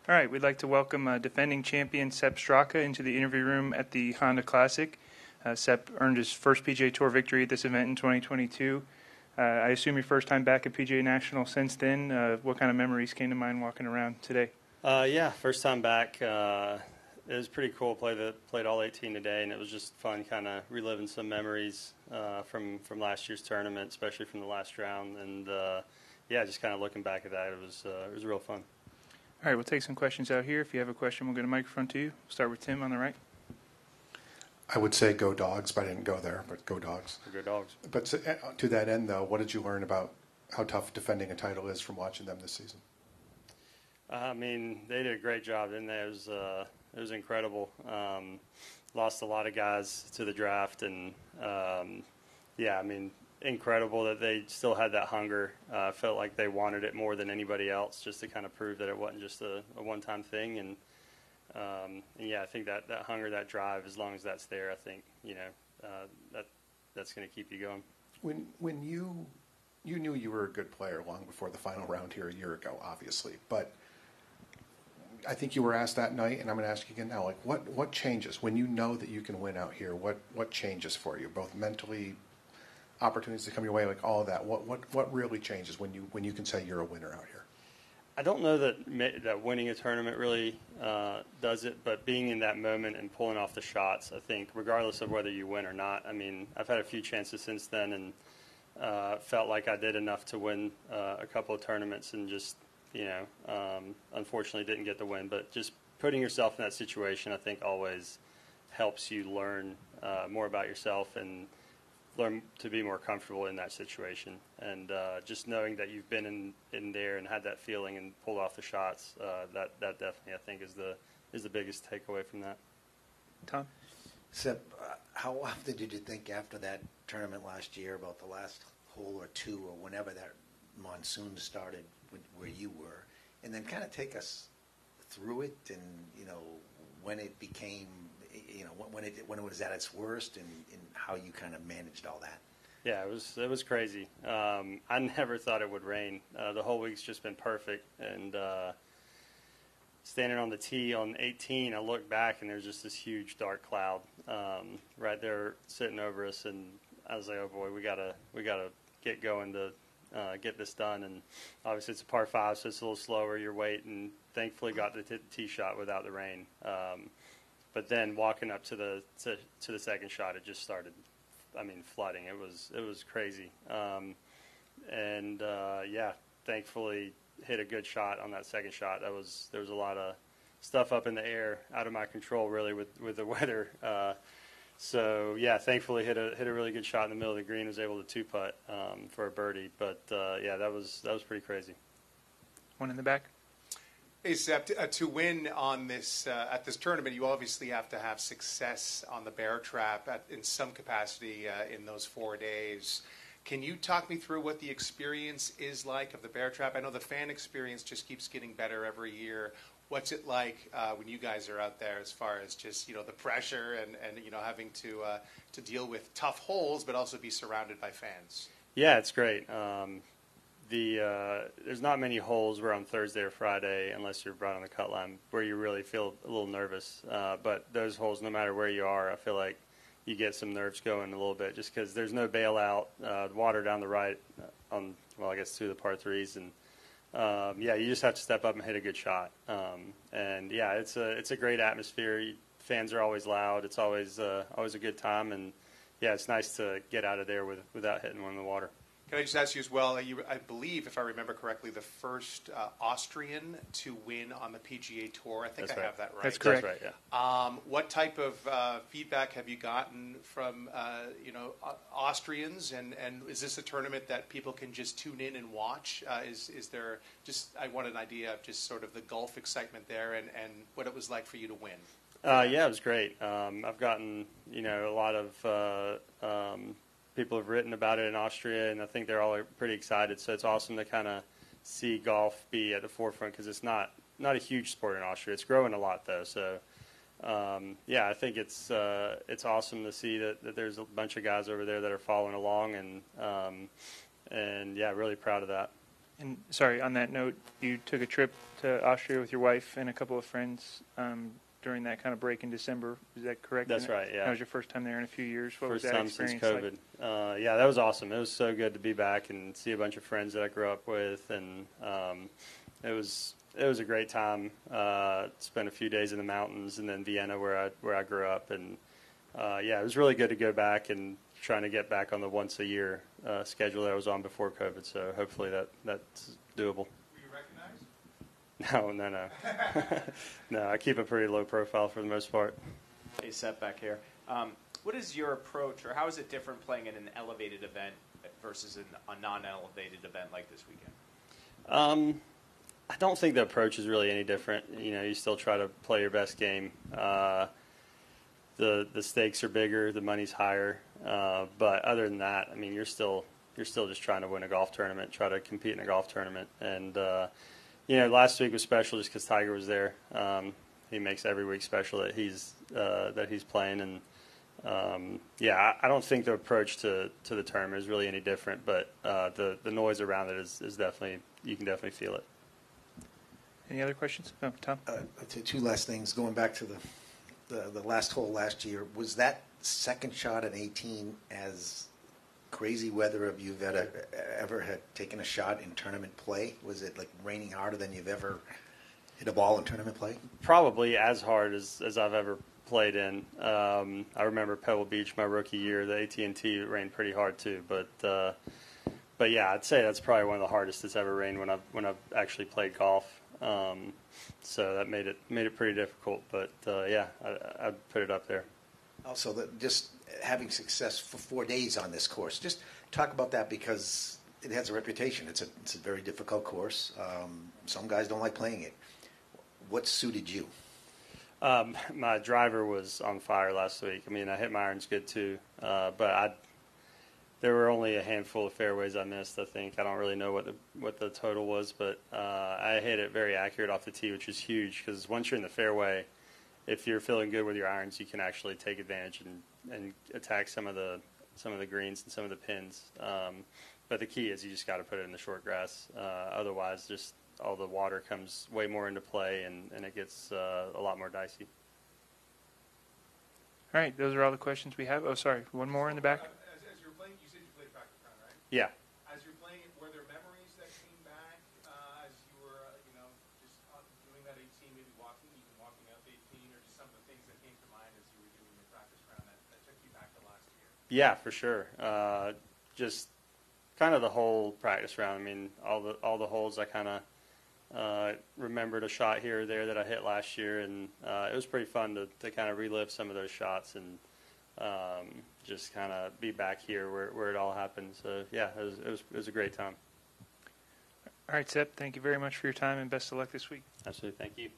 All right, we'd like to welcome defending champion Sepp Straka into the interview room at the Honda Classic. Sepp earned his first PGA Tour victory at this event in 2022. I assume your first time back at PGA National since then. What kind of memories came to mind walking around today? Yeah, first time back. It was pretty cool. Played all 18 today, and it was just fun, kind of reliving some memories from last year's tournament, especially from the last round. And yeah, just kind of looking back at that, it was real fun. All right, we'll take some questions out here. If you have a question, we'll get a microphone to you. We'll start with Tim on the right. I would say go Dogs, but I didn't go there, but go Dogs. Go Dogs. But to that end, though, what did you learn about how tough defending a title is from watching them this season? I mean, they did a great job, didn't they? It was incredible. Lost a lot of guys to the draft, and yeah, I mean, incredible that they still had that hunger. Felt like they wanted it more than anybody else, just to kind of prove that it wasn't just a one-time thing. And yeah, I think that hunger, that drive, as long as that's there, I think that's going to keep you going. When you knew you were a good player long before the final round here a year ago, obviously, but I think you were asked that night, and I'm going to ask you again now. Like, what changes when you know that you can win out here? What changes for you, both mentally, opportunities to come your way, like all of that? What really changes when you can say you're a winner out here? I don't know that winning a tournament really does it, but being in that moment and pulling off the shots, I think, regardless of whether you win or not. I mean, I've had a few chances since then, and felt like I did enough to win a couple of tournaments, and just unfortunately didn't get the win. But just putting yourself in that situation, I think, always helps you learn more about yourself and learn to be more comfortable in that situation. And just knowing that you've been in there and had that feeling and pulled off the shots, that definitely, I think, is the biggest takeaway from that. Tom? Sepp, how often did you think after that tournament last year about the last hole or two, or whenever that monsoon started where you were, and then kind of take us through it, and when it became, when it was at its worst, and how you kind of managed all that? Yeah, it was crazy. I never thought it would rain. The whole week's just been perfect, and standing on the tee on 18, I looked back, and there's just this huge dark cloud right there sitting over us, and I was like, oh boy, we gotta get going to get this done. And obviously it's a par 5, so it's a little slower. You're waiting. Thankfully got the tee shot without the rain. But then walking up to the second shot, it just started, flooding. It was crazy. Yeah, thankfully hit a good shot on that second shot. There was a lot of stuff up in the air, out of my control really with the weather. So yeah, thankfully hit a really good shot in the middle of the green. Was able to two-putt for a birdie. But yeah, that was pretty crazy. One in the back. Hey, Sepp, to win on this at this tournament, you obviously have to have success on the bear trap in some capacity in those 4 days. Can you talk me through what the experience is like of the bear trap? I know the fan experience just keeps getting better every year. What's it like when you guys are out there, as far as just the pressure and having to deal with tough holes, but also be surrounded by fans? Yeah, it's great. There's not many holes where on Thursday or Friday, unless you're right on the cut line, where you really feel a little nervous. But those holes, no matter where you are, I feel like you get some nerves going a little bit, just because there's no bailout. The water down the right I guess through the par 3s, and yeah, you just have to step up and hit a good shot. And yeah, it's a great atmosphere. Fans are always loud. It's always a good time, and yeah, it's nice to get out of there without hitting one in the water. Can I just ask you as well, I believe, if I remember correctly, the first Austrian to win on the PGA Tour. I think I have that right. That's correct. That's right, yeah. What type of feedback have you gotten from Austrians, and is this a tournament that people can just tune in and watch? Is there just, I want an idea of just sort of the golf excitement there and what it was like for you to win. Yeah, it was great. I've gotten a lot of people have written about it in Austria, and I think they're all pretty excited. So it's awesome to kind of see golf be at the forefront, because it's not a huge sport in Austria. It's growing a lot though. So yeah, I think it's awesome to see that there's a bunch of guys over there that are following along, and yeah, really proud of that. And sorry, on that note, you took a trip to Austria with your wife and a couple of friends during that kind of break in December. Is that correct? That's right, yeah. That was your first time there in a few years. What was First that time since experience COVID. like? Yeah, that was awesome. It was so good to be back and see a bunch of friends that I grew up with, and it was a great time. Spent a few days in the mountains, and then Vienna, where I grew up, and yeah, it was really good to go back and trying to get back on the once a year schedule that I was on before COVID. So hopefully that's doable. Were you recognized? No. No, I keep a pretty low profile for the most part. Hey, Sepp back here. What is your approach, or how is it different playing in an elevated event versus a non-elevated event like this weekend? I don't think the approach is really any different. You know, you still try to play your best game. The stakes are bigger, the money's higher, but other than that, I mean, you're still just trying to win a golf tournament, try to compete in a golf tournament, and you know, last week was special just because Tiger was there. He makes every week special that he's playing, and yeah, I don't think the approach to the tournament is really any different, but the noise around it is definitely, you can definitely feel it. Any other questions? Oh, Tom? I'd say two last things. Going back to the last hole last year, was that second shot at 18 as crazy weather have you ever had taken a shot in tournament play? Was it like raining harder than you've ever hit a ball in tournament play? Probably as hard as I've ever played in. I remember Pebble Beach my rookie year. The AT&T rained pretty hard too, but yeah, I'd say that's probably one of the hardest it's ever rained when I've actually played golf. So that made it pretty difficult, but yeah, I'd put it up there. Also, just having success for 4 days on this course. Just talk about that, because it has a reputation. It's a very difficult course. Some guys don't like playing it. What suited you? My driver was on fire last week. I mean, I hit my irons good too, but there were only a handful of fairways I missed, I think. I don't really know what the total was, but I hit it very accurate off the tee, which is huge, because once you're in the fairway, if you're feeling good with your irons, you can actually take advantage and attack some of the greens and some of the pins. But the key is you just got to put it in the short grass. Otherwise, just all the water comes way more into play, and it gets a lot more dicey. All right, those are all the questions we have. Oh, sorry, one more in the back. As you're playing, you said you played practice round, right? Yeah. As you're playing it, were there memories that came back as you were, just doing that 18, maybe walking out the 18, or just some of the things that came to mind as you were doing your practice round that took you back to last year? Yeah, for sure. Just kind of the whole practice round. I mean, all the holes I kind of remembered a shot here or there that I hit last year, and it was pretty fun to kind of relive some of those shots and just kind of be back here where it all happened. So yeah, it was a great time. All right, Sepp, thank you very much for your time, and best of luck this week. Absolutely, thank you.